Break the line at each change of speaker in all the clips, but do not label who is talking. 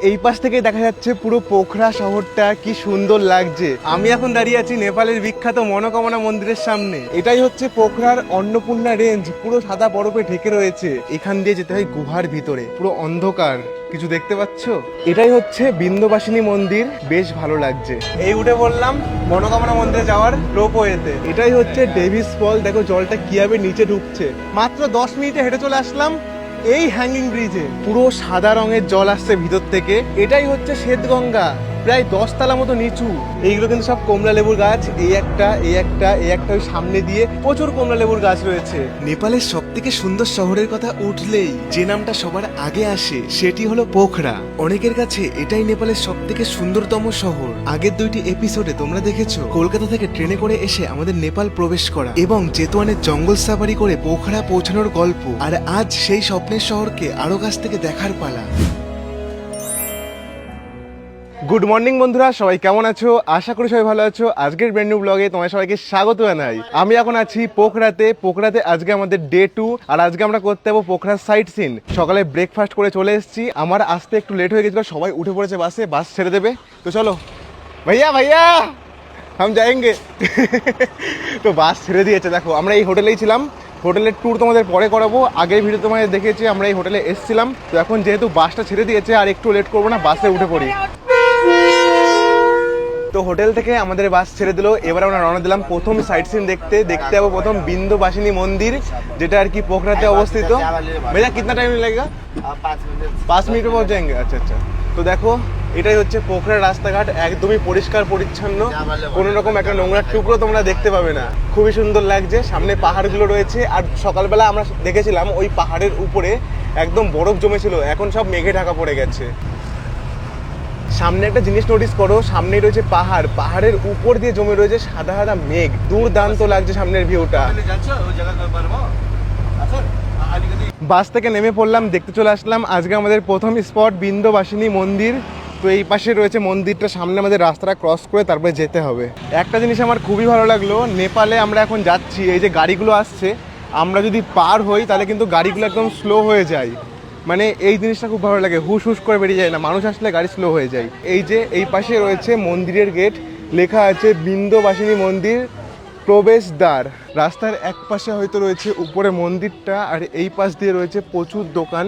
এই পাশ থেকে দেখা যাচ্ছে পুরো পোখরা শহরটা, কি সুন্দর লাগছে। আমি এখন দাঁড়িয়ে আছি নেপালের বিখ্যাত মনোকামনা মন্দিরের সামনে। এটাই হচ্ছে পোখরার অন্নপূর্ণা রেঞ্জ, পুরো সাদা বরফে ঢেকে রয়েছে। এখান দিয়ে যেতে হয় গুহার ভিতরে, পুরো অন্ধকার, কিছু দেখতে পাচ্ছ? এটাই হচ্ছে বিন্দবাসিনী মন্দির, বেশ ভালো লাগছে। এই উঠে বললাম মনোকামনা মন্দিরে যাওয়ার রোপওয়েতে। এটাই হচ্ছে ডেভিস ফল, দেখো জলটা কিভাবে নিচে ঢুকছে। মাত্র 10 মিনিটে হেঁটে চলে আসলাম এই হ্যাঙ্গিং ব্রিজে। পুরো সাদা রঙের জল আসছে ভিতর থেকে। এটাই হচ্ছে শ্বেতগঙ্গা, প্রায় 10 তলা মতো নিচু। এইগুলো কিন্তু সব কমলা লেবুর গাছ। এই একটা ওই সামনে দিয়ে প্রচুর কমলা লেবুর গাছ রয়েছে। নেপালের সব থেকে সুন্দর শহরের কথা উঠলেই যে নামটা সবার আগে আসে সেটি হলো পোখরা। অনেকের কাছে এটাই নেপালের সব থেকে সুন্দরতম শহর। আগের 2টি এপিসোডে তোমরা দেখেছো কলকাতা থেকে ট্রেনে করে এসে আমাদের নেপাল প্রবেশ করা এবং জেতুয়ানের জঙ্গল সাফারি করে পোখরা পৌঁছানোর গল্প। আর আজ সেই স্বপ্নের শহরকে আরো কাছ থেকে দেখার পালা। গুড মর্নিং বন্ধুরা, সবাই কেমন আছো? আশা করি সবাই ভালো আছো। আজকের ব্র্যান্ড নিউ ব্লগে তোমায় সবাইকে স্বাগত জানাই। আমি এখন আছি পোখরাতে আজকে আমাদের ডে 2। আর আজকে আমরা করতে যাবো পোখরার সাইট সিন। সকালে ব্রেকফাস্ট করে চলে এসেছি। আমার আসতে একটু লেট হয়ে গেছিলো, সবাই উঠে পড়েছে বাসে, বাস ছেড়ে দেবে। তো চলো ভাইয়া হাম যায়েঙ্গে। তো বাস ছেড়ে দিয়েছে। দেখো আমরা এই হোটেলেই ছিলাম, হোটেলের ট্যুর তোমাদের পরে করাবো। আগের ভিডিও তোমাদের দেখেছি আমরা এই হোটেলে এসেছিলাম। তো এখন যেহেতু বাসটা ছেড়ে দিয়েছে আর একটু লেট করবো না, বাসে উঠে পড়ি। তো হোটেল থেকে আমাদের বাস ছেড়ে দিল। এবার আমরা রওনা দিলাম প্রথম সাইট সিন দেখতে যাবো প্রথম বিন্দবাসিনী মন্দির, যেটা আর কি পোখরাতে অবস্থিত। ভাইয়া কিতনা টাইম লাগেগা? 5 মিনিট পৌঁছ যাएंगे। আচ্ছা। তো দেখো এটাই হচ্ছে পোখরার রাস্তাঘাট, একদমই পরিষ্কার পরিচ্ছন্ন, কোনো রকম একটা নোংরা টুকরো তোমরা দেখতে পাবে না। খুবই সুন্দর লাগছে। সামনে পাহাড়গুলো রয়েছে, আর সকালবেলা আমরা দেখেছিলাম ওই পাহাড়ের উপরে একদম বরফ জমেছিল, এখন সব মেঘে ঢাকা পড়ে গেছে। সামনে একটা জিনিস নোটিস করো, সামনেই রয়েছে পাহাড়, পাহাড়ের উপর দিয়ে জমে রয়েছে সাদা সাদা মেঘ। দুর্দান্ত লাগছে সামনের ভিউটা। বাস থেকে নেমে পড়লাম, দেখতে চলে আসলাম আজকে আমাদের প্রথম স্পট বিন্দবাসিনী মন্দির। তো এই পাশে রয়েছে মন্দিরটা, সামনে আমাদের রাস্তাটা ক্রস করে তারপরে যেতে হবে। একটা জিনিস আমার খুবই ভালো লাগলো, নেপালে আমরা এখন যাচ্ছি, এই যে গাড়িগুলো আসছে, আমরা যদি পার হই তাহলে কিন্তু গাড়িগুলো একদম স্লো হয়ে যায়। মানে এই জিনিসটা খুব ভালো লাগে, হুশ হুশ করে বেরিয়ে যায় না, মানুষ আসলে গাড়ি স্লো হয়ে যায়। এই যে এই পাশে রয়েছে মন্দিরের গেট, লেখা আছে বিন্দবাসিনী মন্দির প্রবেশদ্বার। রাস্তার এক পাশে হয়তো রয়েছে উপরে মন্দিরটা, আর এই পাশ দিয়ে রয়েছে প্রচুর দোকান,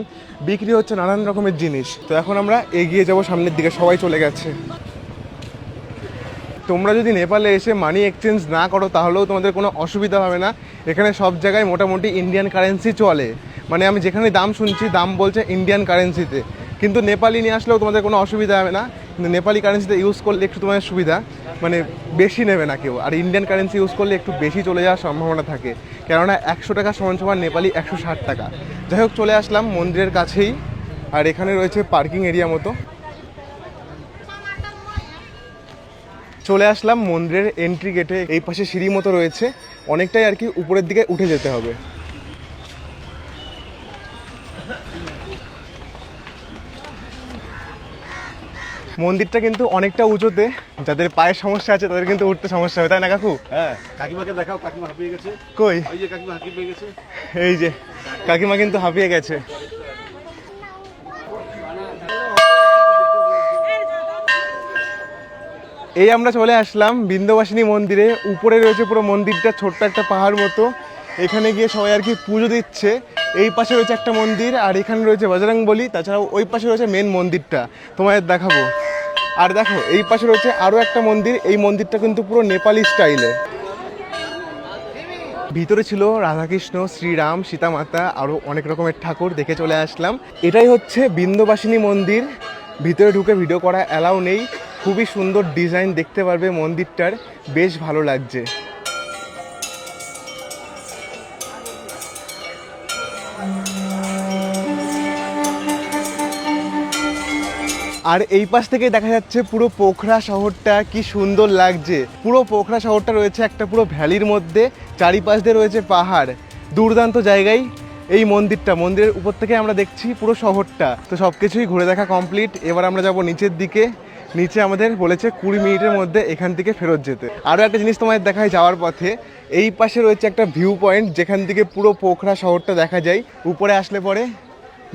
বিক্রি হচ্ছে নানান রকমের জিনিস। তো এখন আমরা এগিয়ে যাব সামনের দিকে, সবাই চলে গেছে। তোমরা যদি নেপালে এসে মানি এক্সচেঞ্জ না করো তাহলেও তোমাদের কোনো অসুবিধা হবে না। এখানে সব জায়গায় মোটামুটি ইন্ডিয়ান কারেন্সি চলে, মানে আমি যেখানে দাম শুনছি দাম বলছে ইন্ডিয়ান কারেন্সিতে, কিন্তু নেপালি নিয়ে আসলেও তোমাদের কোনো অসুবিধা হবে না। কিন্তু নেপালি কারেন্সিতে ইউজ করলে একটু তোমাদের সুবিধা, মানে বেশি নেবে না কেউ। আর ইন্ডিয়ান কারেন্সি ইউজ করলে একটু বেশি চলে যাওয়ার সম্ভাবনা থাকে, কেননা 100 টাকা সমান নেপালি 160 টাকা। যাই হোক, চলে আসলাম মন্দিরের কাছেই, আর এখানে রয়েছে পার্কিং এরিয়া মতো। চলে আসলাম মন্দিরের এন্ট্রি গেটে, এই পাশে সিঁড়ি মতো রয়েছে, অনেকটাই আর কি উপরের দিকে উঠে যেতে হবে। মন্দিরটা কিন্তু অনেকটা উঁচুতে, যাদের পায়ের সমস্যা আছে তাদের কিন্তু উঠতে সমস্যা হবে, তাই না কাকু?
হ্যাঁ, কাকিমাকে দেখাও, কাকিমা হাঁপিয়ে গেছে।
কই?
ওই যে কাকিমা হাঁপিয়ে গেছে।
এই যে কাকিমা কিন্তু হাঁপিয়ে গেছে। এই আমরা চলে আসলাম বিন্দবাসিনী মন্দিরে। উপরে রয়েছে পুরো মন্দিরটা, ছোট্ট একটা পাহাড় মতো। এখানে গিয়ে সবাই আর কি পুজো দিচ্ছে। এই পাশে রয়েছে একটা মন্দির, আর এখানে রয়েছে বজরংবলী। তাছাড়াও ওই পাশে রয়েছে মেন মন্দিরটা, তোমাদের দেখাবো। আর দেখো এই পাশে রয়েছে আরও একটা মন্দির, এই মন্দিরটা কিন্তু পুরো নেপালি স্টাইলে। ভিতরে ছিল রাধাকৃষ্ণ, শ্রীরাম, সীতামাতা, আরও অনেক রকমের ঠাকুর, দেখে চলে আসলাম। এটাই হচ্ছে বিন্দবাসিনী মন্দির। ভিতরে ঢুকে ভিডিও করা অ্যালাউ নেই। খুবই সুন্দর ডিজাইন দেখতে পারবে মন্দিরটার, বেশ ভালো লাগছে। আর এই পাশ থেকে দেখা যাচ্ছে পুরো পোখরা শহরটা, কি সুন্দর লাগছে। পুরো পোখরা শহরটা রয়েছে একটা পুরো ভ্যালির মধ্যে, চারিপাশ দিয়ে রয়েছে পাহাড়, দুর্দান্ত জায়গায়। এই মন্দিরের উপর থেকে আমরা দেখছি পুরো শহরটা। তো সব কিছুই ঘুরে দেখা কমপ্লিট। এবার আমরা যাব নিচের দিকে। নিচে আমাদের বলেছে 20 মিনিটের মধ্যে এখান থেকে ফেরত যেতে। আরও একটা জিনিস তোমাদের দেখায় যাওয়ার পথে, এই পাশে রয়েছে একটা ভিউ পয়েন্ট, যেখান থেকে পুরো পোখরা শহরটা দেখা যায়। উপরে আসলে পরে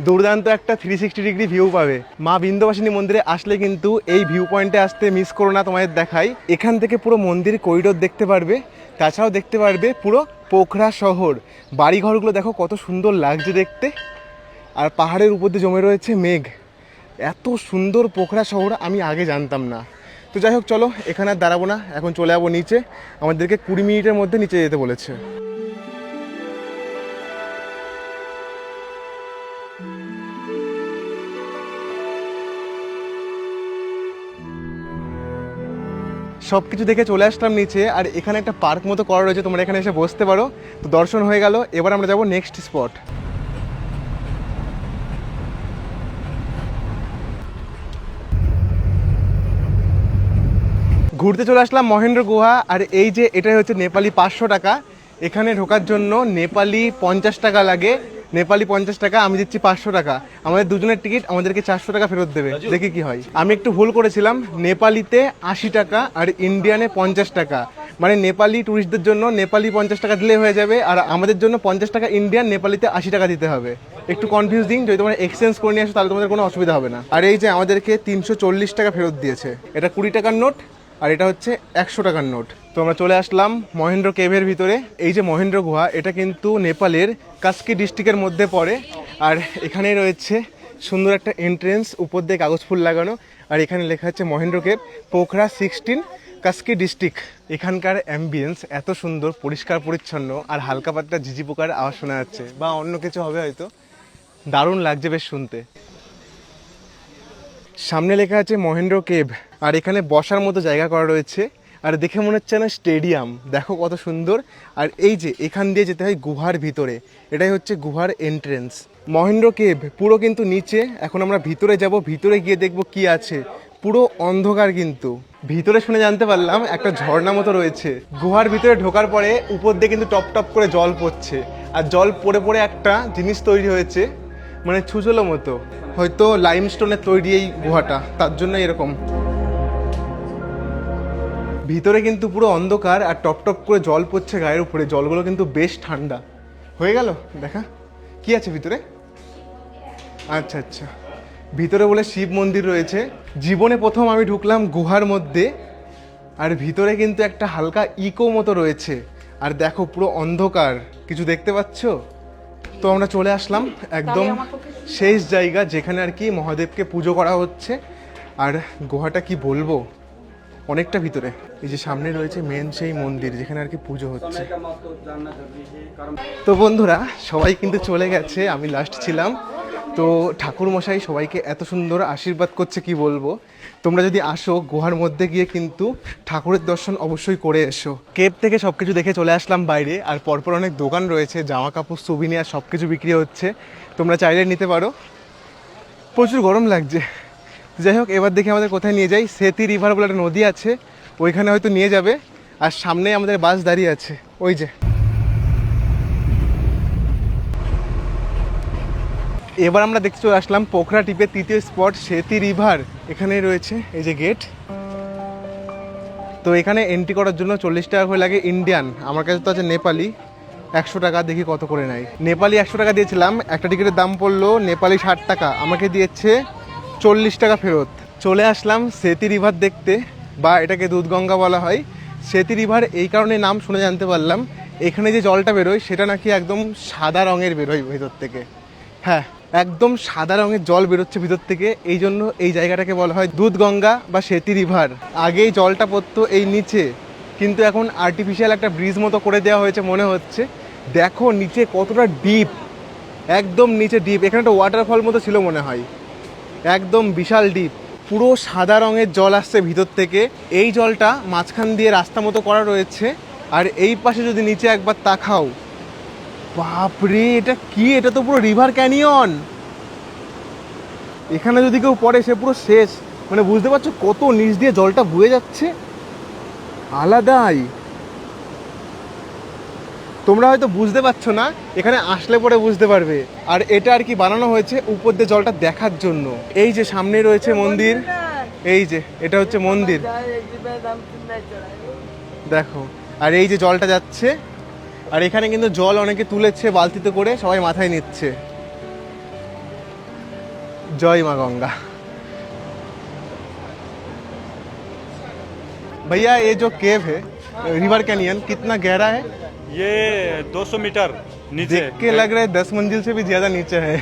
দুর্দান্ত একটা 360 ডিগ্রি ভিউ পাবে। মা বিন্ধ্যবাসিনী মন্দিরে আসলে কিন্তু এই ভিউ পয়েন্টে আসতে মিস করো না। তোমাদের দেখাই, এখান থেকে পুরো মন্দির করিডোর দেখতে পারবে, তাছাড়াও দেখতে পারবে পুরো পোখরা শহর। বাড়িঘরগুলো দেখো কত সুন্দর লাগছে দেখতে, আর পাহাড়ের উপর দিয়ে জমে রয়েছে মেঘ। এত সুন্দর পোখরা শহর আমি আগে জানতাম না। তো যাই হোক, চলো এখানে আর দাঁড়াবো না, এখন চলে যাবো নিচে। আমাদেরকে 20 মিনিটের মধ্যে নিচে যেতে বলেছে। সব কিছু দেখে চলে আসলাম নিচে, আর এখানে একটা পার্ক মতো করা রয়েছে, তোমরা এখানে এসে বসতে পারো। তো দর্শন হয়ে গেল, এবার আমরা যাবো নেক্সট স্পট। ঘুরতে চলে আসলাম মহেন্দ্র গুহা। আর এই যে এটাই হচ্ছে নেপালি 500 টাকা। এখানে ঢোকার জন্য নেপালি 50 টাকা লাগে। নেপালি 50 টাকা, আমি দিচ্ছি 500 টাকা। আমাদের দুজনের টিকিট, আমাদেরকে 400 টাকা ফেরত দেবে, দেখি কি হয়। আমি একটু ভুল করেছিলাম, নেপালিতে 80 টাকা আর ইন্ডিয়ানে 50 টাকা। মানে নেপালি ট্যুরিস্টদের জন্য নেপালি 50 টাকা দিলে হয়ে যাবে, আর আমাদের জন্য 50 টাকা ইন্ডিয়ান, নেপালিতে 80 টাকা দিতে হবে। একটু কনফিউজিং, যদি তোমরা এক্সচেঞ্জ করে নিয়ে আসো তাহলে তোমাদের কোনো অসুবিধা হবে না। আর এই যে আমাদেরকে 340 টাকা ফেরত দিয়েছে। এটা 20 টাকার নোট, আর এটা হচ্ছে 100 টাকার নোট। তো আমরা চলে আসলাম মহেন্দ্র কেভের ভিতরে। এই যে মহেন্দ্র গুহা, এটা কিন্তু নেপালের কাস্কি ডিস্ট্রিক্টের মধ্যে পড়ে। আর এখানে রয়েছে সুন্দর একটা এন্ট্রেন্স, উপর দিয়ে কাগজ ফুল লাগানো, আর এখানে লেখা আছে মহেন্দ্র কেভ, পোখরা 16, কাস্কি ডিস্ট্রিক্ট। এখানকার অ্যাম্বিয়েন্স এত সুন্দর, পরিষ্কার পরিচ্ছন্ন, আর হালকা পাতলা ঝিঝি পোকার আওয়াজ শোনা যাচ্ছে, বা অন্য কিছু হবে হয়তো। দারুণ লাগছে বেশ শুনতে। সামনে লেখা আছে মহেন্দ্র কেভ, আর এখানে বসার মতো জায়গা করা রয়েছে, আর দেখে মনে হচ্ছে না স্টেডিয়াম। দেখো কত সুন্দর। আর এই যে এখান দিয়ে যেতে হয় গুহার ভিতরে, এটাই হচ্ছে গুহার এন্ট্রেন্স। মহেন্দ্র কেভ পুরো কিন্তু নিচে। এখন আমরা ভিতরে যাব, ভিতরে গিয়ে দেখব কি আছে। পুরো অন্ধকার, কিন্তু ভিতরে শুনে জানতে পারলাম একটা ঝর্ণা মতো রয়েছে। গুহার ভিতরে ঢোকার পরে উপর দিয়ে কিন্তু টপ টপ করে জল পড়ছে, আর জল পড়ে পড়ে একটা জিনিস তৈরি হয়েছে, মানে ছুচলো মতো। হয়তো লাইমস্টোনের তৈরি এই গুহাটা, তার জন্য এরকম। ভিতরে কিন্তু পুরো অন্ধকার, আর টপ টপ করে জল পড়ছে গায়ের উপরে। জলগুলো কিন্তু বেশ ঠান্ডা। হয়ে গেল দেখা, কি আছে ভিতরে? আচ্ছা আচ্ছা, ভিতরে বলে শিব মন্দির রয়েছে। জীবনে প্রথম আমি ঢুকলাম গুহার মধ্যে, আর ভিতরে কিন্তু একটা হালকা ইকো মতো রয়েছে। আর দেখো পুরো অন্ধকার, কিছু দেখতে পাচ্ছ? তো আমরা চলে আসলাম একদম শেষ জায়গা, যেখানে আর কি মহাদেবকে পুজো করা হচ্ছে। আর গুহাটা কি বলবো, অনেকটা ভিতরে। এই যে সামনে রয়েছে মেন সেই মন্দির, যেখানে আর কি পুজো হচ্ছে। তো বন্ধুরা, সবাই কিন্তু চলে গেছে, আমি লাস্ট ছিলাম। তো ঠাকুর মশাই সবাইকে এত সুন্দর আশীর্বাদ করছে, কি বলবো। তোমরা যদি আসো গুহার মধ্যে গিয়ে কিন্তু ঠাকুরের দর্শন অবশ্যই করে এসো। কেভ থেকে সব কিছু দেখে চলে আসলাম বাইরে, আর পরপর অনেক দোকান রয়েছে, জামা কাপড়, সুভিনিয়ার সব কিছু বিক্রি হচ্ছে, তোমরা চাইলে নিতে পারো। প্রচুর গরম লাগছে। যাই হোক, এবার দেখি আমাদের কোথায় নিয়ে যাই। সেতি রিভার বলে একটা নদী আছে, ওইখানে হয়তো নিয়ে যাবে। আর সামনেই আমাদের বাস দাঁড়িয়ে আছে, ওই যে। এবার আমরা দেখতে চলে আসলাম পোখরা টিপের তৃতীয় স্পট, সেতি রিভার। এখানে রয়েছে এই যে গেট। তো এখানে এন্ট্রি করার জন্য 40 টাকা করে লাগে ইন্ডিয়ান। আমার কাছে তো আছে নেপালি 100 টাকা, দেখি কত করে নেয়। নেপালি 100 টাকা দিয়েছিলাম, একটা টিকিটের দাম পড়লো নেপালি 60 টাকা, আমাকে দিয়েছে 40 টাকা ফেরত। চলে আসলাম সেতি রিভার দেখতে, বা এটাকে দুধগঙ্গা বলা হয়। সেতি রিভার এই কারণে নাম শুনে জানতে পারলাম, এখানে যে জলটা বেরোয় সেটা নাকি একদম সাদা রঙের বেরোয় ভেতর থেকে। হ্যাঁ, একদম সাদা রঙের জল বেরোচ্ছে ভিতর থেকে, এই জন্য এই জায়গাটাকে বলা হয় দুধগঙ্গা বা সেতি রিভার। আগেই জলটা পড়তো এই নিচে, কিন্তু এখন আর্টিফিশিয়াল একটা ব্রিজ মতো করে দেওয়া হয়েছে মনে হচ্ছে। দেখো নিচে কতটা ডিপ, একদম নিচে ডিপ। এখানে একটা ওয়াটারফল মতো ছিল মনে হয়, একদম বিশাল ডিপ। পুরো সাদা রঙের জল আসছে ভিতর থেকে। এই জলটা মাঝখান দিয়ে রাস্তা মতো করা রয়েছে, আর এই পাশে যদি নিচে একবার তাকাও, বাপরে এটা কি! এটা তো পুরো রিভার ক্যানিয়ন। এখানে যদি কেউ পড়ে সে পুরো শেষ। মানে বুঝতে পারছো কত নিচ দিয়ে জলটা বয়ে যাচ্ছে, আলাদাই। তোমরা হয়তো বুঝতে পারছো না, এখানে আসলে পরে বুঝতে পারবে। আর এটা আর কি বানানো হয়েছে উপর দিয়ে জলটা দেখার জন্য। এই যে সামনে রয়েছে মন্দির, এই যে এটা হচ্ছে মন্দির, দেখো। আর এই যে জলটা যাচ্ছে, আর এখানে কিন্তু জল অনেকে তুলেছে বালতিতে করে, সবাই মাথায় নিচ্ছে। जय माँ गंगा। भैया ये जो केव है रिवर कैनियन कितना गहरा है?
ये 200 मीटर नीचे
देख के लग रहा है 10 मंजिल से भी ज्यादा नीचे है,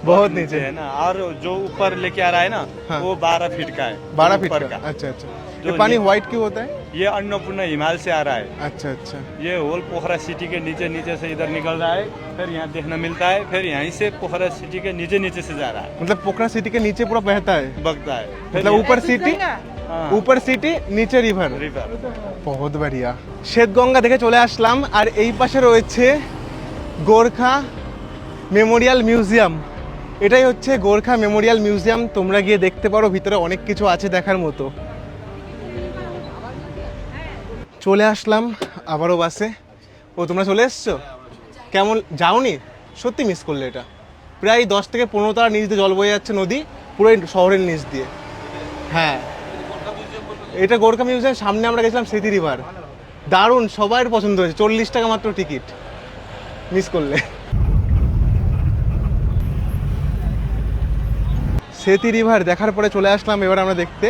बहुत नीचे
है ना। और जो ऊपर लेके आ रहा है ना,
हाँ।
वो 12 फीट का है।
12 फीट
ऊपर
का। अच्छा अच्छा।
जो
ये पानी
नी-
व्हाइट क्यों होता है?
ये अन्नपूर्णा हिमालय से आ रहा है।
अच्छा अच्छा।
ये होल पोखरा सिटी के नीचे नीचे से इधर निकल रहा है, फिर यहाँ देखने मिलता है, फिर यहीं से पोखरा सिटी के नीचे नीचे से जा रहा है,
मतलब पोखरा सिटी के नीचे पूरा बहता है,
बगता है। फिर
मतलब ऊपर सिटी, ऊपर সিটি নিচে রিভার।
रिवर।
বহুত बढ़िया। শ্বেতগঙ্গা দেখে চলে আসলাম আর এই পাশে রয়েছে গোর্খা মেমোরিয়াল মিউজিয়াম। এটাই হচ্ছে গোর্খা মেমোরিয়াল মিউজিয়াম, তোমরা গিয়ে দেখতে পারো, ভিতরে অনেক কিছু আছে দেখার মতো। চলে আসলাম আবারও বাসে। ও তোমরা চলে এসছো? কেমন যাওনি? সত্যি মিস করলে এটা। প্রায় 10 থেকে 15 তারা নিচ দিয়ে জল বয়ে যাচ্ছে, নদী পুরো শহরের নিচ দিয়ে। হ্যাঁ, এটা গোর্খা মিউজিয়াম সামনে আমরা গেছিলাম স্মৃতি রিভার, দারুণ, সবার পছন্দ হয়েছে। 40 টাকা মাত্র টিকিট, মিস করলে। স্মৃতি রিভার দেখার পরে চলে আসলাম এবার আমরা দেখতে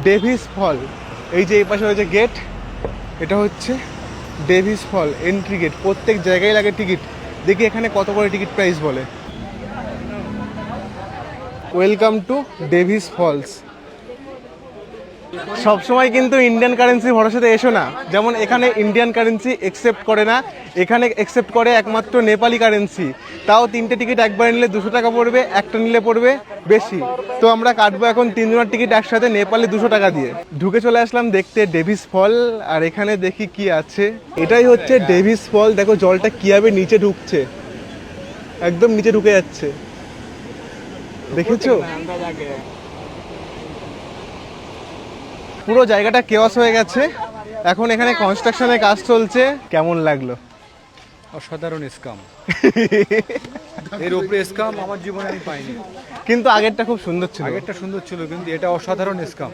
ডেভিস ফল। এই যে এই পাশে রয়েছে গেট, এটা হচ্ছে ডেভিস ফল এন্ট্রি গেট। প্রত্যেক জায়গায় লাগে টিকিট। দেখি এখানে কত করে টিকিট প্রাইস বলে। Welcome to Davis Falls. সবসময় কিন্তু ইন্ডিয়ান কারেন্সি ভরসাতে এসো না, যেমন এখানে ইন্ডিয়ান কারেন্সি একসেপ্ট করে না, এখানে একসেপ্ট করে একমাত্র নেপালি কারেন্সি। তাও 3টে টিকিট একবার নিলে 200 টাকা পড়বে, একটা নিলে পড়বে বেশি। তো আমরা কাটবো এখন 3 জনের টিকিট একসাথে নেপালে 200 টাকা দিয়ে। ঢুকে চলে আসলাম দেখতে ডেভিস ফল, আর এখানে দেখি কি আছে। এটাই হচ্ছে ডেভিস ফল। দেখো জলটা কিভাবে নিচে ঢুকছে, একদম নিচে ঢুকে যাচ্ছে, দেখেছো? পুরো জায়গাটা কেওয়াস হয়ে গেছে, এখন এখানে কনস্ট্রাকশনের কাজ চলছে। কেমন লাগলো?
অসাধারণ স্কাম। এর উপরে স্কাম আমার জীবনে আমি পাইনি।
কিন্তু আগেরটা খুব সুন্দর ছিল।
আগেরটা সুন্দর ছিল, কিন্তু এটা অসাধারণ স্কাম।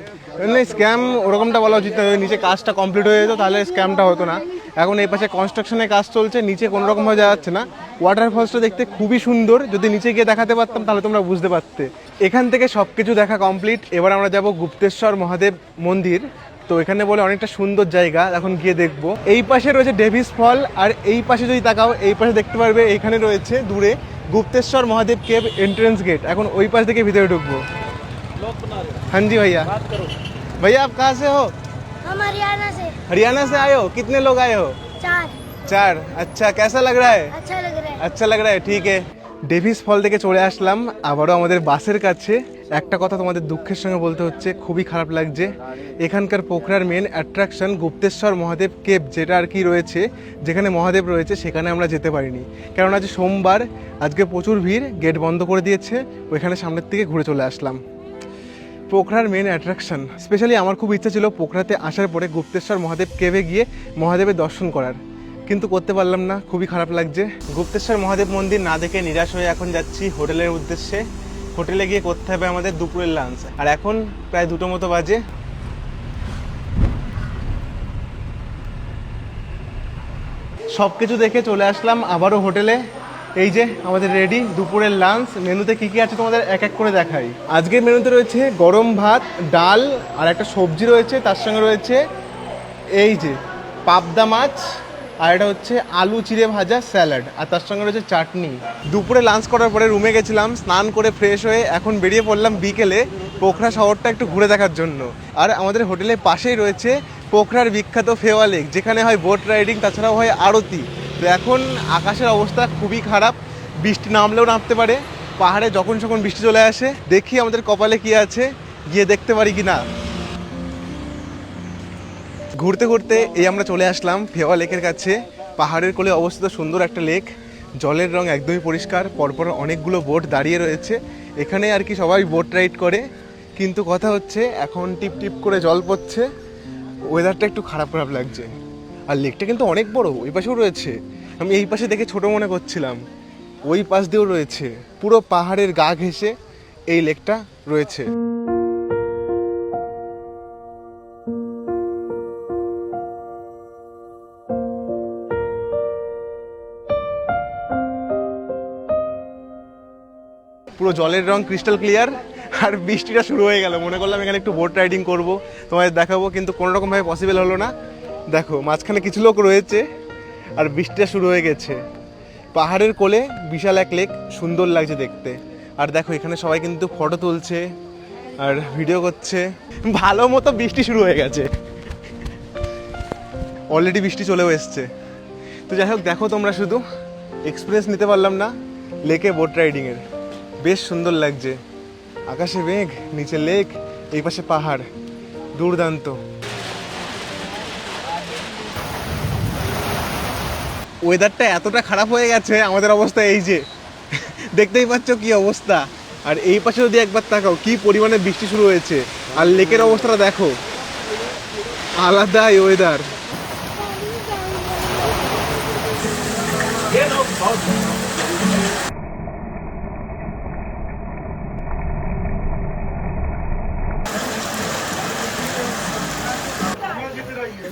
স্ক্যাম ওরকমটা বলা উচিত না, নিচে কাজটা কমপ্লিট হয়ে যেত তাহলে স্ক্যামটা হতো না। এখন এই পাশে কনস্ট্রাকশনের কাজ চলছে, নিচে কোনো রকম ভাবে যাচ্ছে না। ওয়াটারফলসটা দেখতে খুবই সুন্দর, যদি নিচে গিয়ে দেখাতে পারতাম তাহলে তোমরা বুঝতে পারতে। এখান থেকে সব কিছু দেখা কমপ্লিট। এবার আমরা যাব গুপ্তেশ্বর মহাদেব মন্দির। তো এখানে বলে অনেকটা সুন্দর জায়গা, এখন গিয়ে দেখবো। এই পাশে রয়েছে ডেভিস ফল, আর এই পাশে যদি তাকাও এই পাশে দেখতে পারবে এইখানে রয়েছে দূরে गुप्तेश्वर महादेव केव एंट्रेंस गेट। এখন ওই পাশ থেকে ভিতরে ঢুকবো। हाँ जी भैया। भैया आप कहाँ से हो?
हम हरियाणा से।
हरियाणा से आए हो? कितने लोग आए हो?
4।
4। अच्छा, कैसा लग रहा है?
अच्छा लग रहा है।
अच्छा लग रहा है, ठीक है। ডেভিস ফল থেকে চলে আসলাম আবারও আমাদের বাসের কাছে। একটা কথা তোমাদের দুঃখের সঙ্গে বলতে হচ্ছে, খুবই খারাপ লাগছে। এখানকার পোখরার main attraction Gupteshwar Mahadev cave, যেটা আর কি রয়েছে, যেখানে মহাদেব রয়েছে, সেখানে আমরা যেতে পারিনি, কারণ আজ সোমবার, আজকে প্রচুর ভিড়, গেট বন্ধ করে দিয়েছে। ওইখানে সামনের থেকে ঘুরে চলে আসলাম। পোখরার মেন অ্যাট্রাকশন, স্পেশালি আমার খুব ইচ্ছা ছিল পোখরাতে আসার পরে গুপ্তেশ্বর মহাদেব কেভে গিয়ে মহাদেবের দর্শন করার, কিন্তু করতে পারলাম না, খুবই খারাপ লাগছে। গুপ্তেশ্বর মহাদেব মন্দির না দেখে নিরাশ হয়ে এখন যাচ্ছি হোটেলের উদ্দেশ্যে। হোটেলে গিয়ে করতে হবে আমাদের দুপুরের লাঞ্চ, আর এখন প্রায় 2টো মতো বাজে। সব কিছু দেখে চলে আসলাম আবারও হোটেলে। এই যে আমাদের রেডি দুপুরের লাঞ্চ। মেনুতে কি কি আছে তোমাদের এক এক করে দেখাই। আজকের মেনুতে রয়েছে গরম ভাত, ডাল, আর একটা সবজি রয়েছে, তার সঙ্গে রয়েছে এই যে পাবদা মাছ, আর এটা হচ্ছে আলু চিড়ে ভাজা স্যালাড, আর তার সঙ্গে রয়েছে চাটনি। দুপুরে লাঞ্চ করার পরে রুমে গেছিলাম, স্নান করে ফ্রেশ হয়ে এখন বেরিয়ে পড়লাম বিকেলে পোখরা শহরটা একটু ঘুরে দেখার জন্য। আর আমাদের হোটেলের পাশেই রয়েছে পোখরার বিখ্যাত ফেওয়া লেক, যেখানে হয় বোট রাইডিং, তাছাড়াও হয় আরতি। তো এখন আকাশের অবস্থা খুবই খারাপ, বৃষ্টি নামলেও নামতে পারে, পাহাড়ে যখন যখন বৃষ্টি চলে আসে। দেখি আমাদের কপালে কি আছে, গিয়ে দেখতে পারি কি না। ঘুরতে ঘুরতে এই আমরা চলে আসলাম ফেওয়া লেকের কাছে। পাহাড়ের কোলে অবস্থিত সুন্দর একটা লেক, জলের রং একদমই পরিষ্কার, পরপর অনেকগুলো বোট দাঁড়িয়ে রয়েছে। এখানে আর কি সবাই বোট রাইড করে, কিন্তু কথা হচ্ছে এখন টিপ টিপ করে জল পড়ছে, ওয়েদারটা একটু খারাপ খারাপ লাগছে। আর লেকটা কিন্তু অনেক বড়, ওই পাশেও রয়েছে। আমি এই পাশে দেখে ছোট মনে করছিলাম, ওই পাশ দিয়েও রয়েছে। পুরো পাহাড়ের গা ঘেঁষে এই লেকটা রয়েছে। পুরো জলের রং ক্রিস্টাল ক্লিয়ার, আর বৃষ্টিটা শুরু হয়ে গেল। মনে করলাম এখানে একটু বোট রাইডিং করব, তোমাদের দেখাবো, কিন্তু কোনো রকমভাবে পসিবল হলো না। দেখো মাঝখানে কিছু লোক রয়েছে আর বৃষ্টিটা শুরু হয়ে গেছে। পাহাড়ের কোলে বিশাল এক লেক, সুন্দর লাগছে দেখতে। আর দেখো এখানে সবাই কিন্তু ফটো তুলছে আর ভিডিও করছে। ভালো মতো বৃষ্টি শুরু হয়ে গেছে, অলরেডি বৃষ্টি চলেও এসছে। তো যাই হোক, দেখো তোমরা, শুধু এক্সপিরিয়েন্স নিতে পারলাম না লেকে বোট রাইডিংয়ের। বেশ সুন্দর লাগছে, আকাশে মেঘ, নিচে লেক, এই পাশে পাহাড়, দুর্দান্ত। ওয়েদারটা এতটা খারাপ হয়ে গেছে, আমাদের অবস্থা এই যে দেখতেই পাচ্ছ কি অবস্থা। আর এই পাশে যদি একবার তাকাও কি পরিমাণে বৃষ্টি শুরু হয়েছে, আর লেকের অবস্থাটা দেখো, আলাদাই ওয়েদার।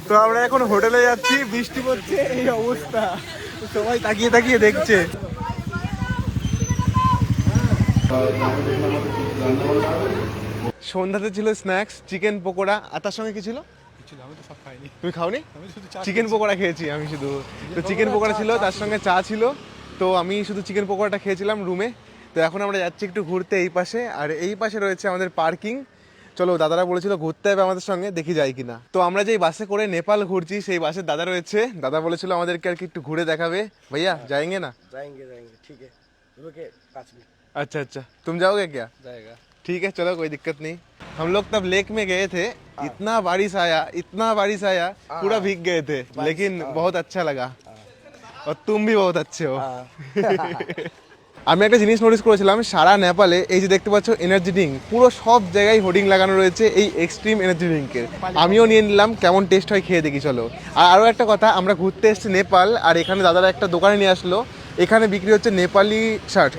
তো আমরা এখন হোটেলে যাচ্ছি, বৃষ্টি পড়ছে, এই অবস্থা, সবাই তাকিয়ে তাকিয়ে দেখছে। সন্ধ্যাতে ছিল স্ন্যাক্স, চিকেন পকোড়া, আর তার সঙ্গে কি ছিল?
আমি তো সব খাইনি,
তুমি খাওনি?
আমি শুধু
চিকেন পকোড়া খেয়েছি আমি শুধু। তো চিকেন পকোড়া ছিল, তার সঙ্গে চা ছিল। তো আমি শুধু চিকেন পকোড়াটা খেয়েছিলাম রুমে। তো এখন আমরা যাচ্ছি একটু ঘুরতে এই পাশে, আর এই পাশে রয়েছে আমাদের পার্কিং। চলো, দাদারা বলেছিল ঘুরতে হবে আমাদের সঙ্গে, দেখি যাই কিনা। তো আমরা যেই বাসে করে নেপাল ঘুরছি, সেই বাসের দাদা রয়েছে। দাদা বলেছিল আমাদেরকে আর কি একটু ঘুরে দেখাবে। ভাইয়া যাएंगे না?
जाएंगे ठीक है, रुके 5 मिनट।
अच्छा अच्छा, तुम जाओगे क्या?
जाएगा।
ठीक है चलो, कोई दिक्कत नहीं। हम लोग तब लेक में गए थे, इतना बारिश आया, पूरा भीग गए थे, लेकिन बहुत अच्छा लगा। और तुम भी बहुत अच्छे हो। আমি একটা জিনিস নোটিস করেছিলাম, সারা নেপালে এই যে দেখতে পাচ্ছ এনার্জি ড্রিঙ্ক, পুরো সব জায়গায় হোর্ডিং লাগানো রয়েছে এই এক্সট্রিম এনার্জি ড্রিঙ্কের। আমিও নিয়ে নিলাম, কেমন টেস্ট হয় খেয়ে দেখি চলো। আর আরও একটা কথা, আমরা ঘুরতে এসেছি নেপাল, আর এখানে দাদারা একটা দোকানে নিয়ে আসলো, এখানে বিক্রি হচ্ছে নেপালি শার্ট,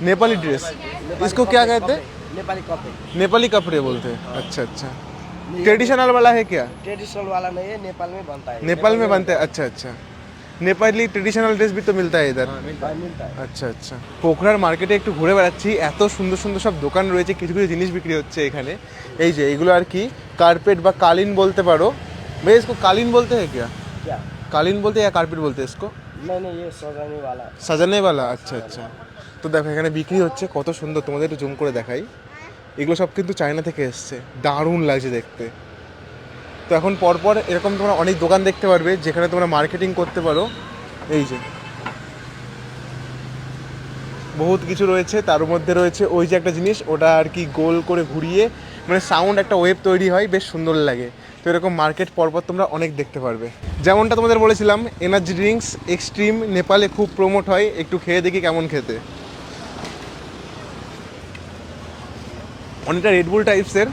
নেপালি ड्रेस। इसको क्या कहते हैं?
नेपाली कपड़े।
नेपाली कपड़े बोलते हैं। अच्छा अच्छा, ट्रेडिशनल वाला है क्या?
ट्रेडिशनल वाला नहीं है, नेपाल में बनता है।
नेपाल में बनते हैं? अच्छा अच्छा, নেপালি ট্রেডিশনাল ড্রেস भी तो मिलता है इधर?
मिलता है।
আচ্ছা আচ্ছা। পোখরার মার্কেটে একটু ঘুরে বেড়াচ্ছি, এত সুন্দর সুন্দর সব দোকান রয়েছে, কিছু কিছু জিনিস বিক্রি হচ্ছে এখানে। এই যে এগুলো আর কি কার্পেট বা কালিন বলতে পারো। ভাই इसको कालीन बोलते हैं क्या?
क्या?
कालीन बोलते हैं या कारपेट बोलते हैं इसको?
नहीं ये सजाने वाला।
সাজানে वाला। আচ্ছা আচ্ছা। তো দেখো এখানে বিক্রি হচ্ছে, কত সুন্দর, তোমাদের একটু জুম করে দেখাই। এগুলো সব কিন্তু চায়না থেকে এসছে, দারুণ লাগছে দেখতে। তো এখন পরপর এরকম তোমরা অনেক দোকান দেখতে পারবে যেখানে তোমরা মার্কেটিং করতে পারো। এই যে বহুত কিছু রয়েছে, তার মধ্যে রয়েছে ওই যে একটা জিনিস, ওটা আর কি গোল করে ঘুরিয়ে মানে সাউন্ড একটা ওয়েভ তৈরি হয়, বেশ সুন্দর লাগে। তো এরকম মার্কেট পরপর তোমরা অনেক দেখতে পারবে। যেমনটা তোমাদের বলেছিলাম, এনার্জি ড্রিঙ্কস এক্সট্রিম নেপালে খুব প্রমোট হয়, একটু খেয়ে দেখি কেমন খেতে। অনেকটা রেডবুল টাইপসের,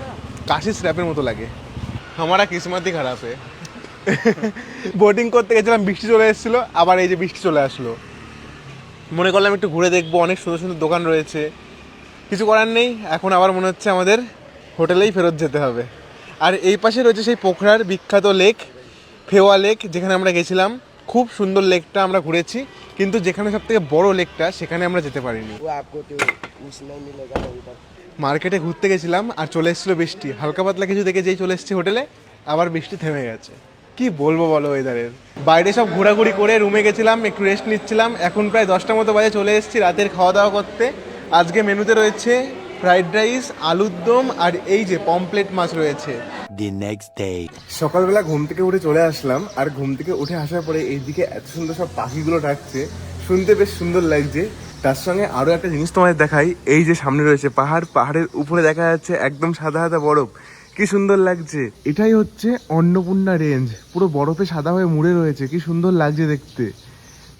কাশি স্র্যাপের মতো লাগে। हमारा किस्मत ही খারাপ है। বোটিং করতে গেছিলাম, বৃষ্টি চলে এসেছিলো, আবার এই যে বৃষ্টি চলে আসলো। মনে করলাম একটু ঘুরে দেখবো, অনেক সুন্দর সুন্দর দোকান রয়েছে, কিছু করার নেই। এখন আবার মনে হচ্ছে আমাদের হোটেলেই ফেরত যেতে হবে। আর এই পাশে রয়েছে সেই পোখরার বিখ্যাত লেক, ফেওয়া লেক, যেখানে আমরা গেছিলাম। খুব সুন্দর লেকটা আমরা ঘুরেছি, কিন্তু যেখানে সবথেকে বড় লেকটা সেখানে আমরা যেতে পারিনি।
वो आपको तो उस नहीं मिलेगा ना उधर।
মার্কেটে ঘুরতে গেছিলাম আর চলে এসেছিলো বৃষ্টি, হালকা পাতলা কিছু দেখে যেই চলে এসেছি হোটেলে, আবার বৃষ্টি থেমে গেছে। কি বলবো বলো ওয়েদারের। বাইরে সব ঘোরাঘুরি করে রুমে গেছিলাম, একটু রেস্ট নিচ্ছিলাম। এখন প্রায় 10টা মতো বাজে, চলে এসেছি রাতের খাওয়া দাওয়া করতে। আজকে মেনুতে রয়েছে ফ্রাইড রাইস, আলুর দম, আর এই যে পমপ্লেট মাছ রয়েছে।
The next day.
সকালবেলা ঘুম থেকে উঠে চলে আসলাম, আর ঘুম থেকে উঠে আসার পরে এইদিকে এত সুন্দর সব পাখিগুলো ডাকছে, শুনতে বেশ সুন্দর লাগছে। তার সঙ্গে আরও একটা জিনিস তোমাদের দেখাই, এই যে সামনে রয়েছে পাহাড়, পাহাড়ের উপরে দেখা যাচ্ছে একদম সাদা সাদা বরফ, কি সুন্দর লাগছে। এটাই হচ্ছে অন্নপূর্ণা রেঞ্জ, পুরো বরফে সাদা হয়ে মুড়ে রয়েছে, কি সুন্দর লাগছে দেখতে,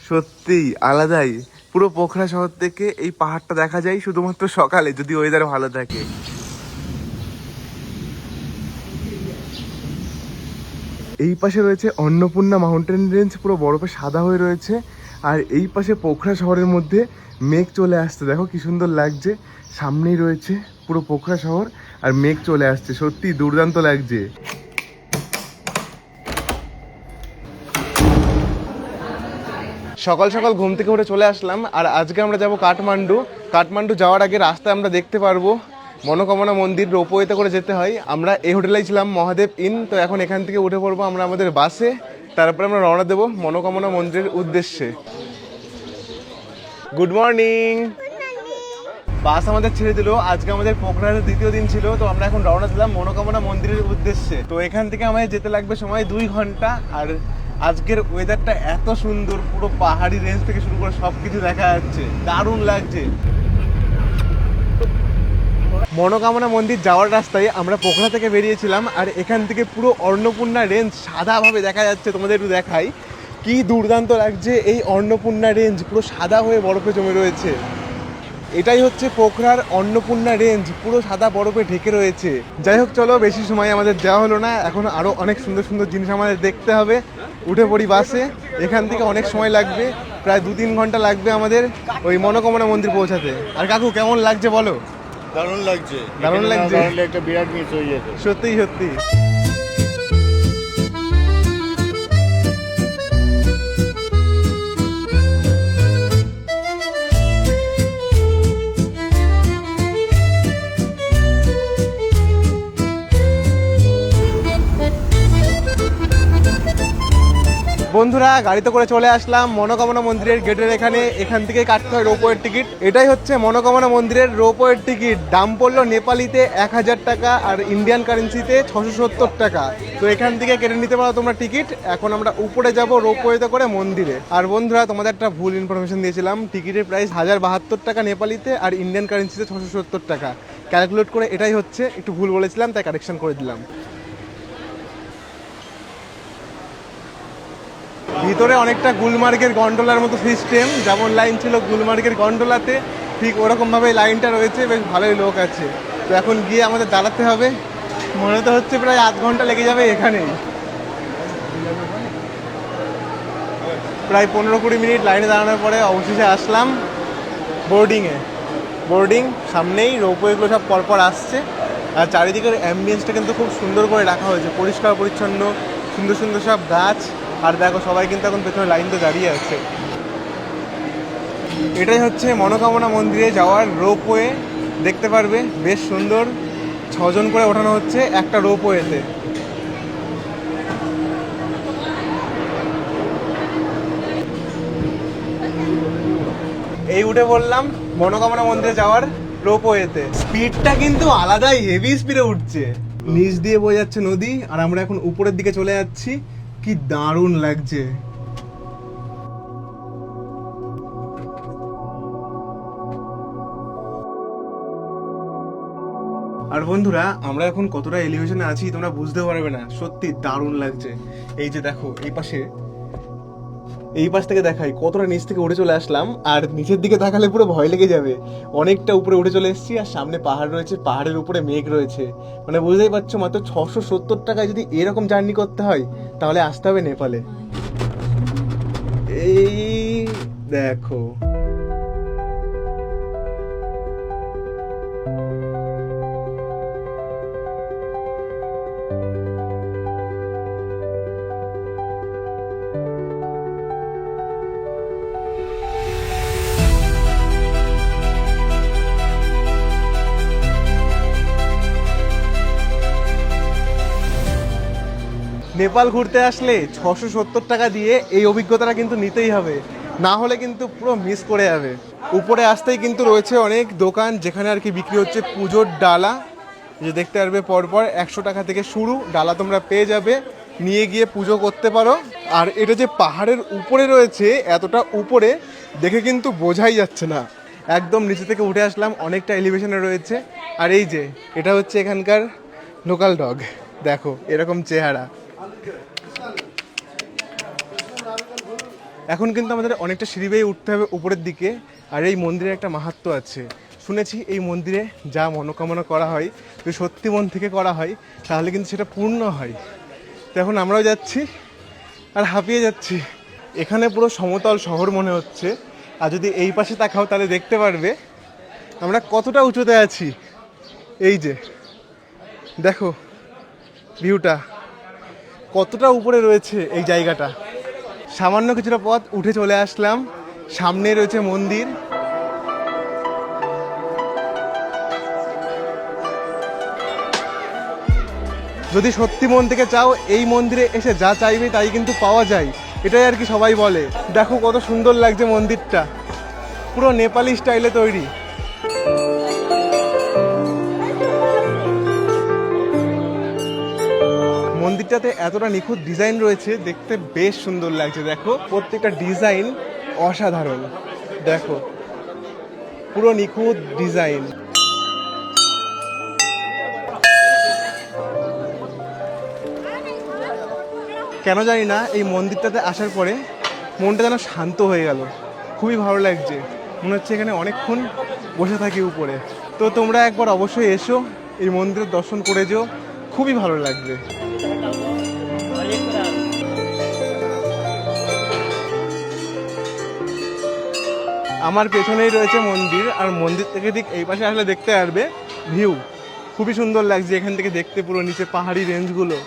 সত্যিই আলাদাই। পুরো পোখরা শহর থেকে এই পাহাড়টা দেখা যায় শুধুমাত্র সকালে, যদি ওয়েদার ভালো থাকে। এই পাশে রয়েছে অন্নপূর্ণা মাউন্টেন রেঞ্জ, পুরো বরফে সাদা হয়ে রয়েছে। আর এই পাশে পোখরা শহরের মধ্যে মেঘ চলে আসছে, দেখো কি সুন্দর লাগছে। সামনেই রয়েছে পুরো পোখরা শহর, আর মেঘ চলে আসছে, সত্যি দুর্দান্ত লাগছে। সকাল সকাল ঘুম থেকে উঠে চলে আসলাম। আর আজকে আমরা যাব কাঠমান্ডু। কাঠমান্ডু যাওয়ার আগে রাস্তায় আমরা দেখতে পারবো মনোকামনা মন্দির, রোপওয়েতে করে যেতে হয়। আমরা এই হোটেলেই ছিলাম, মহাদেব ইন। তো এখন এখান থেকে উঠে পড়বো আমরা আমাদের বাসে, তারপরে আমরা রওনা দেবো মনোকামনা মন্দিরের উদ্দেশ্যে। Good morning. বাস আমাদের ছেড়ে দিল। আজকে আমাদের পোখরাজের দ্বিতীয় দিন ছিল, তো আমরা এখন রওনা দিলাম মনোকামনা মন্দিরের উদ্দেশ্যে। তো এখান থেকে আমাদের যেতে লাগবে সময় 2 ঘন্টা। আর আজকের ওয়েদারটা এত সুন্দর, পুরো পাহাড়ি রেঞ্জ থেকে শুরু করে সবকিছু দেখা যাচ্ছে, দারুণ লাগছে। মনোকামনা মন্দির যাওয়ার রাস্তায় আমরা পোখরা থেকে বেরিয়েছিলাম, আর এখান থেকে পুরো অন্নপূর্ণা রেঞ্জ সাদাভাবে দেখা যাচ্ছে। তোমাদের একটু দেখাই, কি দুর্দান্ত লাগছে। এই অন্নপূর্ণা রেঞ্জ পুরো সাদা হয়ে বরফে জমে রয়েছে। এটাই হচ্ছে পোখরার অন্নপূর্ণা রেঞ্জ, পুরো সাদা বরফে ঢেকে রয়েছে। যাই হোক, চলো বেশি সময় আমাদের দেওয়া হলো না, এখন আরো অনেক সুন্দর সুন্দর জিনিস আমাদের দেখতে হবে। উঠে পড়ি বাসে। এখান থেকে অনেক সময় লাগবে, প্রায় 2-3 ঘন্টা লাগবে আমাদের ওই মনোকামনা মন্দির পৌঁছাতে। আর কাকু, কেমন লাগছে বলো?
দারুণ লাগছে,
দারুণ লাগছে,
একটা বিরাট মিস হয়ে যেত।
সত্যি সত্যি। বন্ধুরা, গাড়িতে করে চলে আসলাম মনোকামনা মন্দিরের গেটের এখানে। এখান থেকে কাটতে হয় রোপওয়ের টিকিট। এটাই হচ্ছে মনোকামনা মন্দিরের রোপওয়ের টিকিট। দাম পড়লো নেপালিতে 1000 টাকা আর ইন্ডিয়ান কারেন্সিতে 670 টাকা। তো এখান থেকে কেটে নিতে পারো তোমরা টিকিট। এখন আমরা উপরে যাব রোপওয়েতে করে মন্দিরে। আর বন্ধুরা, তোমাদের একটা ভুল ইনফরমেশন দিয়েছিলাম। টিকিটের প্রাইস 1072 টাকা নেপালিতে আর ইন্ডিয়ান কারেন্সিতে 670 টাকা। ক্যালকুলেট করে এটাই হচ্ছে, একটু ভুল বলেছিলাম তাই কারেকশন করে দিলাম। ভিতরে অনেকটা গুলমার্গের গন্ডোলার মতো সিস্টেম, যেমন লাইন ছিল গুলমার্গের গন্ডোলাতে, ঠিক ওরকমভাবে লাইনটা রয়েছে। বেশ ভালোই লোক আছে। তো এখন গিয়ে আমাদের দাঁড়াতে হবে। মনে তো হচ্ছে প্রায় 8 ঘন্টা লেগে যাবে এখানেই। প্রায় 15-20 মিনিট লাইনে দাঁড়ানোর পরে অবশেষে আসলাম বোর্ডিংয়ে। বোর্ডিং সামনেই, রোপওয়েগুলো সব পরপর আসছে। আর চারিদিকের অ্যাম্বিয়েন্সটা কিন্তু খুব সুন্দর করে রাখা হয়েছে, পরিষ্কার পরিচ্ছন্ন, সুন্দর সুন্দর সব গাছ। আর দেখো, সবাই কিন্তু এখন পেছনে লাইন তো দাঁড়িয়ে আছে। এটাই হচ্ছে মনোকামনা মন্দিরে যাওয়ার রোপওয়ে। দেখতে পারবে বেশ সুন্দর, 6 জন করে ওঠানো হচ্ছে একটা রোপওয়েতে। এই উঠে বললাম মনোকামনা মন্দিরে যাওয়ার রোপওয়েতে। স্পিডটা কিন্তু আলাদাই, হেভি স্পিডে উঠছে। নিচ দিয়ে বয়ে যাচ্ছে নদী, আর আমরা এখন উপরের দিকে চলে যাচ্ছি। কি দারুণ লাগছে। আর বন্ধুরা, আমরা এখন কতটা এলিভেশনে আছি তোমরা বুঝতে পারবে না, সত্যি দারুণ লাগছে। এই যে দেখো, এই পাশ থেকে দেখাই কতটা নিচ থেকে উঠে চলে আসলাম। আর নিচের দিকে তাকালে পুরো ভয় লেগে যাবে। অনেকটা উপরে উঠে চলে এসেছি, আর সামনে পাহাড় রয়েছে, পাহাড়ের উপরে মেঘ রয়েছে। মানে বুঝতেই পারছো, মাত্র 670 টাকায় যদি এরকম জার্নি করতে হয় তাহলে আসতে হবে নেপালে। এই দেখো, নেপাল ঘুরতে আসলে 670 টাকা দিয়ে এই অভিজ্ঞতাটা কিন্তু নিতেই হবে, না হলে কিন্তু পুরো মিস করে যাবে। উপরে আসতেই কিন্তু রয়েছে অনেক দোকান, যেখানে আর কি বিক্রি হচ্ছে পুজোর ডালা। যে দেখতে পারবে পরপর 100 টাকা থেকে শুরু ডালা তোমরা পেয়ে যাবে, নিয়ে গিয়ে পুজো করতে পারো। আর এটা যে পাহাড়ের উপরে রয়েছে, এতটা উপরে দেখে কিন্তু বোঝাই যাচ্ছে না। একদম নিচে থেকে উঠে আসলাম, অনেকটা এলিভেশনে রয়েছে। আর এই যে এটা হচ্ছে এখানকার লোকাল ডগ, দেখো এরকম চেহারা। এখন কিন্তু আমাদের অনেকটা সিঁড়ি বেয়ে উঠতে হবে উপরের দিকে। আর এই মন্দিরে একটা মাহাত্ম্য আছে। শুনেছি এই মন্দিরে যা মনোকামনা করা হয়, যদি সত্যি মন থেকে করা হয় তাহলে কিন্তু সেটা পূর্ণ হয়। তো এখন আমরাও যাচ্ছি আর হাঁপিয়ে যাচ্ছি। এখানে পুরো সমতল শহর মনে হচ্ছে। আর যদি এই পাশে তাকাও তাহলে দেখতে পারবে আমরা কতটা উঁচুতে আছি। এই যে দেখো ভিউটা, কতটা উপরে রয়েছে এই জায়গাটা। সামান্য কিছুটা পথ উঠে চলে আসলাম, সামনে রয়েছে মন্দির। যদি সত্যি মন থেকে চাও এই মন্দিরে এসে যা চাইবে তাই কিন্তু পাওয়া যায়, এটাই আর কি সবাই বলে। দেখো কত সুন্দর লাগছে মন্দিরটা, পুরো নেপালি স্টাইলে তৈরি। মন্দিরটাতে এতটা নিখুঁত ডিজাইন রয়েছে, দেখতে বেশ সুন্দর লাগছে। দেখো প্রত্যেকটা ডিজাইন অসাধারণ, দেখো পুরো নিখুঁত ডিজাইন। কেন জানি না এই মন্দিরটাতে আসার পরে মনটা যেন শান্ত হয়ে গেল, খুবই ভালো লাগছে, মনে হচ্ছে এখানে অনেকক্ষণ বসে থাকি উপরে। তো তোমরা একবার অবশ্যই এসো, এই মন্দিরের দর্শন করে যেও, খুবই ভালো লাগবে। আমার পেছনেই রয়েছে মন্দির, আর মন্দির থেকে ঠিক এই পাশে আসলে দেখতে পারবে ভিউ, খুবই সুন্দর লাগছে এখান থেকে দেখতে, পুরো নিচে পাহাড়ি রেঞ্জগুলো।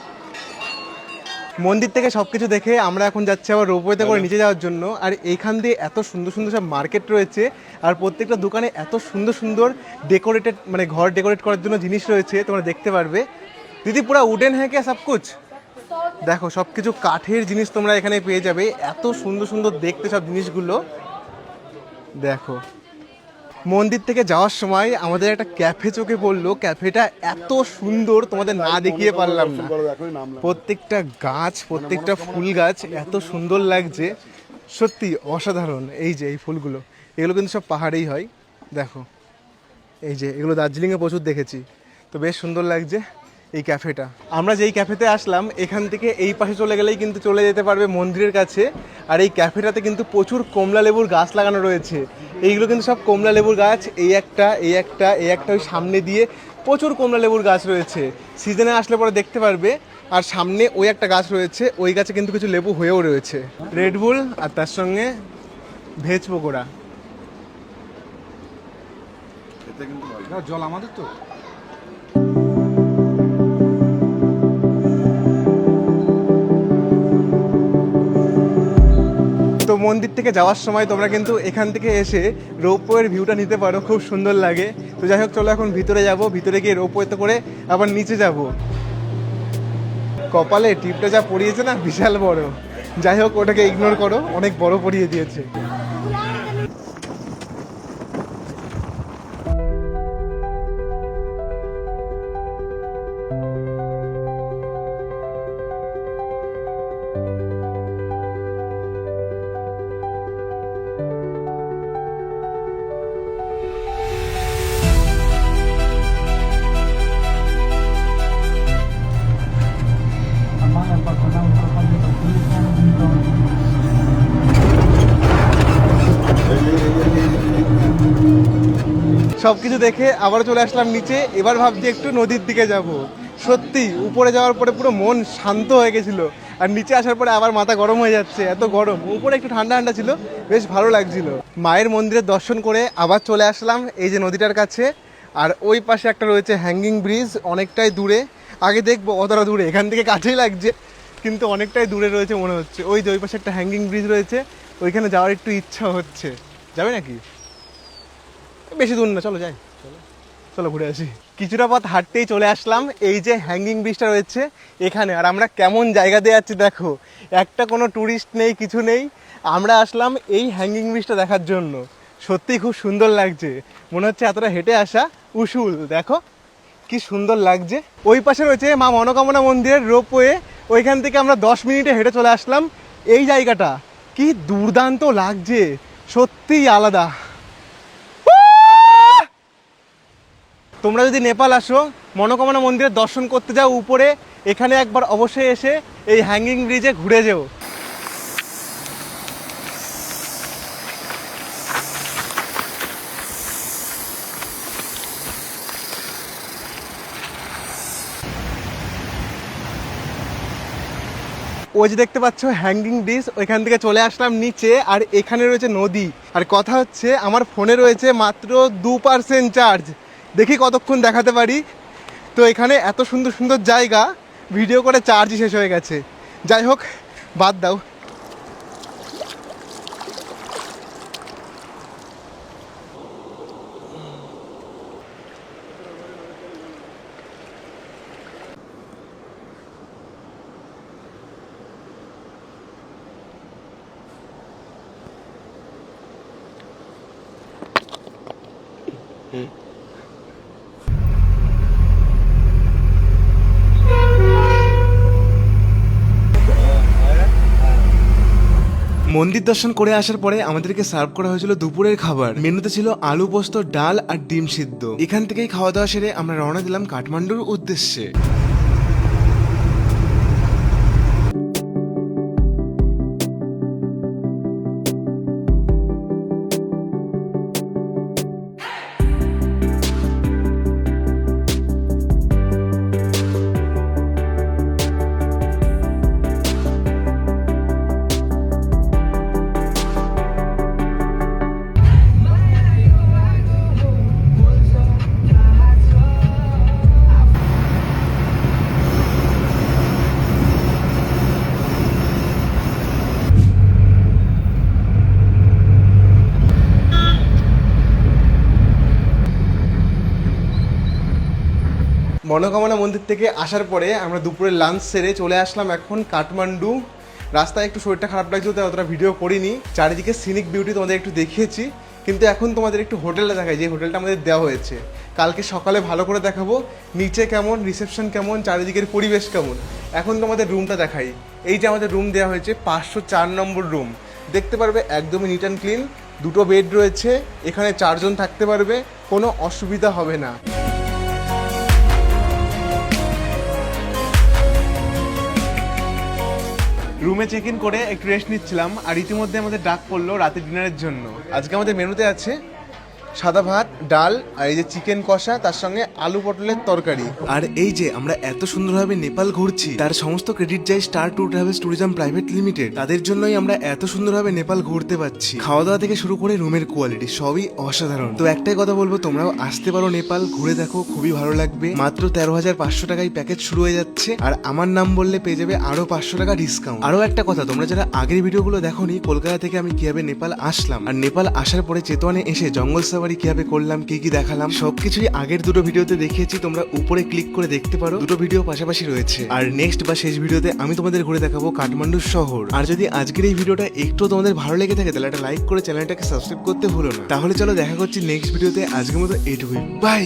মন্দির থেকে সবকিছু দেখে আমরা এখন যাচ্ছি আবার রোপওয়েতে করে নিচে যাওয়ার জন্য। আর এইখান দিয়ে এত সুন্দর সুন্দর সব মার্কেট রয়েছে, আর প্রত্যেকটা দোকানে এত সুন্দর সুন্দর ডেকোরেটেড, মানে ঘর ডেকোরেট করার জন্য জিনিস রয়েছে, তোমরা দেখতে পারবে। দিদি পুরা উডেন হ্যাঁ কে সব কুছ? দেখো সব কিছু কাঠের জিনিস তোমরা এখানে পেয়ে যাবে, এত সুন্দর সুন্দর দেখতে সব জিনিসগুলো। দেখো মন্দির থেকে যাওয়ার সময় আমাদের একটা ক্যাফে চোখে পড়লো, ক্যাফেটা এত সুন্দর তোমাদের না দেখিয়ে পারলাম না। প্রত্যেকটা গাছ, প্রত্যেকটা ফুল গাছ এত সুন্দর লাগছে, সত্যি অসাধারণ। এই যে এই ফুলগুলো, এগুলো কিন্তু সব পাহাড়েই হয়। দেখো এই যে এগুলো দার্জিলিংয়ে প্রচুর দেখেছি, তো বেশ সুন্দর লাগছে এই ক্যাফেটা। আমরা যেই ক্যাফেতে আসলাম এখান থেকে এই পাশে চলে গেলেই কিন্তু চলে যেতে পারবে মন্দিরের কাছে। আর এই ক্যাফেটাতে কিন্তু প্রচুর কমলা লেবুর গাছ লাগানো রয়েছে, এইগুলো কিন্তু সব কমলা লেবুর গাছ। এই একটা ওই সামনে দিয়ে প্রচুর কমলা লেবুর গাছ রয়েছে, সিজনে আসলে পরে দেখতে পারবে। আর সামনে ওই একটা গাছ রয়েছে, ওই গাছে কিন্তু কিছু লেবু হয়েও রয়েছে। রেডবুল আর তার সঙ্গে ভেজ পকোড়া।
জল আমাদের তো
তো মন্দির থেকে যাওয়ার সময় তোমরা কিন্তু এখান থেকে এসে রোপওয়ের ভিউটা নিতে পারো, খুব সুন্দর লাগে। তো যাই হোক চলো এখন ভিতরে যাব, ভিতরে গিয়ে রোপওয়েতে করে আবার নিচে যাব। কপালে টিপটা যা পড়িয়েছে না বিশাল বড়, যাই হোক ওটাকে ইগনোর করো, অনেক বড় পড়িয়ে দিয়েছে। সবকিছু দেখে আবার চলে আসলাম নিচে, এবার ভাবছি একটু নদীর দিকে যাব। সত্যি উপরে যাওয়ার পরে পুরো মন শান্ত হয়ে গেছিল, আর নিচে আসার পরে আবার মাথা গরম হয়ে যাচ্ছে, এত গরম। উপরে একটু ঠান্ডা ঠান্ডা ছিল, বেশ ভালো লাগছিল। মায়ের মন্দিরের দর্শন করে আবার চলে আসলাম এই যে নদীটার কাছে। আর ওই পাশে একটা রয়েছে হ্যাঙ্গিং ব্রিজ, অনেকটাই দূরে। আগে দেখবো অতটা দূরে, এখান থেকে কাছেই লাগছে কিন্তু অনেকটাই দূরে রয়েছে মনে হচ্ছে। ওই যে ওই পাশে একটা হ্যাঙ্গিং ব্রিজ রয়েছে, ওইখানে যাওয়ার একটু ইচ্ছা হচ্ছে। যাবে নাকি? বেশি দূর না, চলো যাই, চলো ঘুরে আসি। কিছুটা পথ হাঁটতেই চলে আসলাম এই যে হ্যাঙ্গিং ব্রিজটা রয়েছে এখানে। আর আমরা কেমন জায়গা দিয়ে যাচ্ছি দেখো, একটা কোনো ট্যুরিস্ট নেই, কিছু নেই। আমরা আসলাম এই হ্যাঙ্গিং ব্রিজটা দেখার জন্য, সত্যিই খুব সুন্দর লাগছে, মনে হচ্ছে এতটা হেঁটে আসা উসুল। দেখো কি সুন্দর লাগছে। ওই পাশে রয়েছে মা মনোকামনা মন্দিরের রোপওয়ে, ওইখান থেকে আমরা 10 মিনিটে হেঁটে চলে আসলাম এই জায়গাটা। কি দুর্দান্ত লাগছে, সত্যিই আলাদা। তোমরা যদি নেপাল আসো, মনোকামনা মন্দিরের দর্শন করতে যাও উপরে, এখানে একবার অবশ্যই এসে এই হ্যাঙ্গিং ব্রিজে ঘুরে যেও। ওই যে দেখতে পাচ্ছ হ্যাঙ্গিং ব্রিজ, ওইখান থেকে চলে আসলাম নিচে। আর এখানে রয়েছে নদী। আর কথা হচ্ছে আমার ফোনে রয়েছে মাত্র 2% চার্জ, দেখি কতক্ষণ দেখাতে পারি। তো এখানে এত সুন্দর সুন্দর জায়গা, ভিডিও করে চার্জই শেষ হয়ে গেছে। যাই হোক বাদ দাও, মন্দির দর্শন করে আসার পরে আমাদেরকে সার্ভ করা হয়েছিল দুপুরের খাবার। মেনুতে ছিল আলু পোস্ত, ডাল আর ডিম সিদ্ধ। এখান থেকেই খাওয়া দাওয়া সেরে আমরা রওনা দিলাম কাঠমান্ডুর উদ্দেশ্যে। মনোকামনা মন্দির থেকে আসার পরে আমরা দুপুরে লাঞ্চ সেরে চলে আসলাম এখন কাঠমান্ডু। রাস্তায় একটু শরীরটা খারাপ লাগছিল, তাই অতটা ভিডিও করিনি। চারিদিকে সিনিক বিউটি তোমাদের একটু দেখিয়েছি, কিন্তু এখন তোমাদের একটু হোটেলটা দেখাই, যে হোটেলটা আমাদের দেওয়া হয়েছে। কালকে সকালে ভালো করে দেখাবো নিচে কেমন, রিসেপশন কেমন, চারিদিকের পরিবেশ কেমন। এখন তোমাদের রুমটা দেখাই। এই যে আমাদের রুম দেওয়া হয়েছে 504 নম্বর রুম। দেখতে পারবে একদমই নিট অ্যান্ড ক্লিন। 2টো বেড রয়েছে, এখানে 4 জন থাকতে পারবে, কোনো অসুবিধা হবে না। রুমে চেক ইন করে একটু রেস্ট নিচ্ছিলাম, আর ইতিমধ্যে আমাদের ডাক পড়লো রাতে ডিনারের জন্য। আজকে আমাদের মেনুতে আছে সাদা ভাত, ডাল, আর এই যে চিকেন কষা, তার সঙ্গে আলু পটলের তরকারি। আর এই যে আমরা এত সুন্দরভাবে নেপাল ঘুরছি, তার সমস্ত ক্রেডিট যায় star tour travels tourism private limited. তাদের জন্যই আমরা এত সুন্দরভাবে নেপাল ঘুরতে পারছি। খাওয়া দাওয়া থেকে শুরু করে রুমের কোয়ালিটি সবই অসাধারণ। তো একটাই কথা বলবো, তোমরাও আসতে পারো নেপাল, ঘুরে দেখো, খুবই ভালো লাগবে। মাত্র 13,500 টাকায় প্যাকেজ শুরু হয়ে যাচ্ছে, আর আমার নাম বললে পেয়ে যাবে আরো 500 টাকা ডিসকাউন্ট। আরো একটা কথা, তোমরা যারা আগের ভিডিওগুলো দেখোনি, কলকাতা থেকে আমি কিভাবে নেপাল আসলাম, আর নেপাল আসার পরে চেতোয়ানে এসে জঙ্গল সাফারি কিভাবে করলাম, কি কি দেখালাম, সবকিছুই আগের 2টো ভিডিওতে দেখিয়েছি। তোমরা উপরে ক্লিক করে দেখতে পারো, 2টো ভিডিও পাশাপাশি রয়েছে। আর নেক্সট বা শেষ ভিডিওতে আমি তোমাদের ঘুরে দেখাবো কাঠমান্ডু শহর। আর যদি আজকের এই ভিডিওটা একটু তোমাদের ভালো লেগে থাকে, তাহলে একটা লাইক করে চ্যানেলটাকে সাবস্ক্রাইব করতে ভুলো না। তাহলে চলো দেখা করছি নেক্সট ভিডিওতে। আজকের মতো এইটুকুই, বাই।